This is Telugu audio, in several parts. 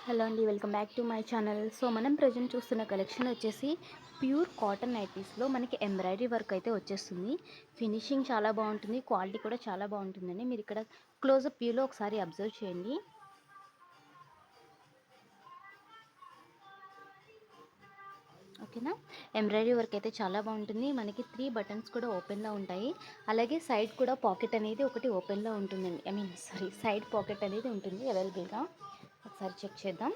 హలో అండి, welcome back to my channel. So మనం ప్రజెంట్ చూస్తున్న కలెక్షన్ వచ్చేసి ప్యూర్ కాటన్ నైటీస్లో మనకి ఎంబ్రాయిడరీ వర్క్ అయితే వచ్చేస్తుంది. ఫినిషింగ్ చాలా బాగుంటుంది, క్వాలిటీ కూడా చాలా బాగుంటుందండి. మీరు ఇక్కడ క్లోజప్ వ్యూలో ఒకసారి అబ్జర్వ్ చేయండి. ఓకేనా, ఎంబ్రాయిడరీ వర్క్ అయితే చాలా బాగుంటుంది. మనకి 3 బటన్స్ కూడా ఓపెన్లో ఉంటాయి. అలాగే సైడ్ కూడా పాకెట్ అనేది ఒకటి ఓపెన్లో ఉంటుందండి. సైడ్ పాకెట్ అనేది ఉంటుంది అవైలబుల్గా. ఒకసారి చెక్ చేద్దాం.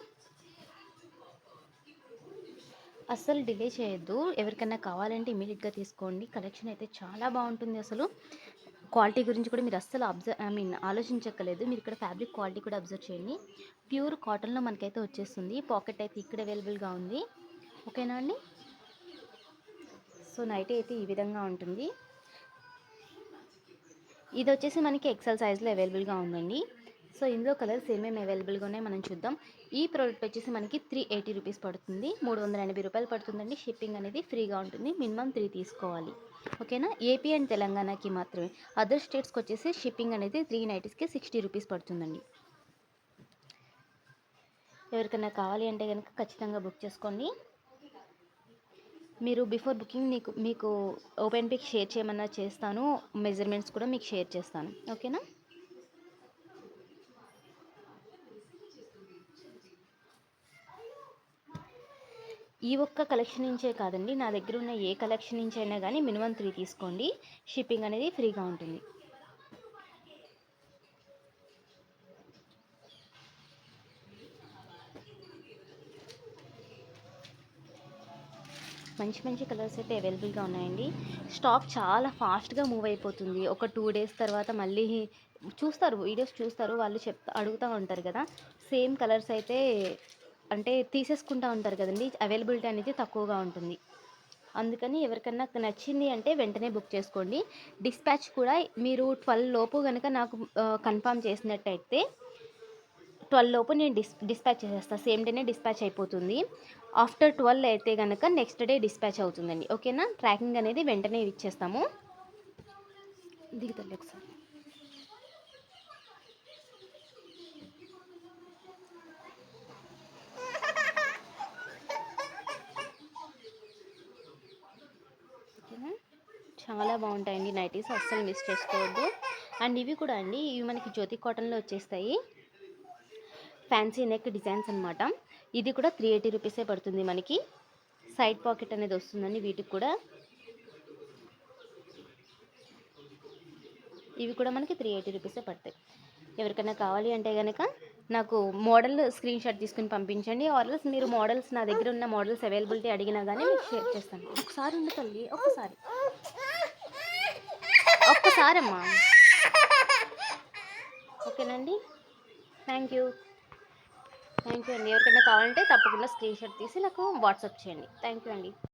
అస్సలు డిలే చేయొద్దు. ఎవరికైనా కావాలంటే ఇమీడియట్గా తీసుకోండి. కలెక్షన్ అయితే చాలా బాగుంటుంది. అసలు క్వాలిటీ గురించి కూడా మీరు అస్సలు ఆలోచించక్కలేదు. మీరు ఇక్కడ ఫ్యాబ్రిక్ క్వాలిటీ కూడా అబ్జర్వ్ చేయండి. ప్యూర్ కాటన్లో మనకైతే వచ్చేస్తుంది. పాకెట్ అయితే ఇక్కడ అవైలబుల్గా ఉంది. ఓకేనా అండి. సో నైట్ అయితే ఈ విధంగా ఉంటుంది. ఇది వచ్చేసి మనకి ఎక్సెల్ సైజ్లో అవైలబుల్గా ఉందండి. సో ఇందులో కలర్స్ ఏమేమి అవైలబుల్గా ఉన్నాయో మనం చూద్దాం. ఈ ప్రోడక్ట్ వచ్చేసి మనకి 380 రూపీస్ పడుతుంది. 380 రూపాయలు పడుతుందండి. షిప్పింగ్ అనేది ఫ్రీగా ఉంటుంది. మినిమం 3 తీసుకోవాలి. ఓకేనా. ఏపీ అండ్ తెలంగాణకి మాత్రమే. అదర్ స్టేట్స్కి వచ్చేసి షిప్పింగ్ అనేది 3 నైటీస్కి 60 రూపీస్ పడుతుందండి. ఎవరికైనా కావాలి అంటే కనుక ఖచ్చితంగా బుక్ చేసుకోండి. మీరు బిఫోర్ బుకింగ్ మీకు ఓపెన్ పిక్ షేర్ చేయమన్నా చేస్తాను. మెజర్మెంట్స్ కూడా మీకు షేర్ చేస్తాను. ఓకేనా. ఈ ఒక్క కలెక్షన్ నుంచే కాదండి, నా దగ్గర ఉన్న ఏ కలెక్షన్ నుంచి అయినా కానీ మినిమం 3 తీసుకోండి. షిప్పింగ్ అనేది ఫ్రీగా ఉంటుంది. మంచి మంచి కలర్స్ అయితే అవైలబుల్గా ఉన్నాయండి. స్టాక్ చాలా ఫాస్ట్గా మూవ్ అయిపోతుంది. ఒక 2 డేస్ తర్వాత మళ్ళీ చూస్తారు, వీడియోస్ చూస్తారు, వాళ్ళు అడుగుతూ ఉంటారు కదా. సేమ్ కలర్స్ అయితే అంటే తీసేసుకుంటూ ఉంటారు కదండి. అవైలబిలిటీ అనేది తక్కువగా ఉంటుంది. అందుకని ఎవరికన్నా నచ్చింది అంటే వెంటనే బుక్ చేసుకోండి. డిస్పాచ్ కూడా మీరు 12 లోపు కనుక నాకు కన్ఫర్మ్ చేసినట్టయితే 12 లోపు నేను డిస్పాచ్ చేసేస్తాను. సేమ్ డేనే డిస్పాచ్ అయిపోతుంది. ఆఫ్టర్ 12 అయితే కనుక నెక్స్ట్ డే డిస్పాచ్ అవుతుందండి. ఓకేనా. ట్రాకింగ్ అనేది వెంటనే ఇచ్చేస్తాము. దిగుతుంది ఒకసారి. ఓకేనా. చాలా బాగుంటాయండి నైటీస్, అస్సలు మిస్ చేసుకోవద్దు. అండ్ ఇవి కూడా అండి, ఇవి మనకి జ్యోతి కాటన్లో వచ్చేస్తాయి. ఫ్యాన్సీ నెక్ డిజైన్స్ అనమాట. ఇది కూడా 380 రూపీసే పడుతుంది మనకి. సైడ్ పాకెట్ అనేది వస్తుందండి వీటికి కూడా. ఇవి కూడా మనకి 380 రూపీసే పడతాయి. ఎవరికైనా కావాలి అంటే కనుక నాకు మోడల్ స్క్రీన్ షాట్ తీసుకుని పంపించండి. ఆర్ఎల్స్ మీరు మోడల్స్, నా దగ్గర ఉన్న మోడల్స్ అవైలబిలిటీ అడిగినా కానీ మీకు షేర్ చేస్తాను. ఒకసారి ఉండి తల్లి, ఒక్కసారి అమ్మా. ఓకేనండి. థ్యాంక్ యూ అండి. ఎవరికైనా కావాలంటే తప్పకుండా స్క్రీన్ షాట్ తీసి నాకు వాట్సాప్ చేయండి. థ్యాంక్ యూ అండి.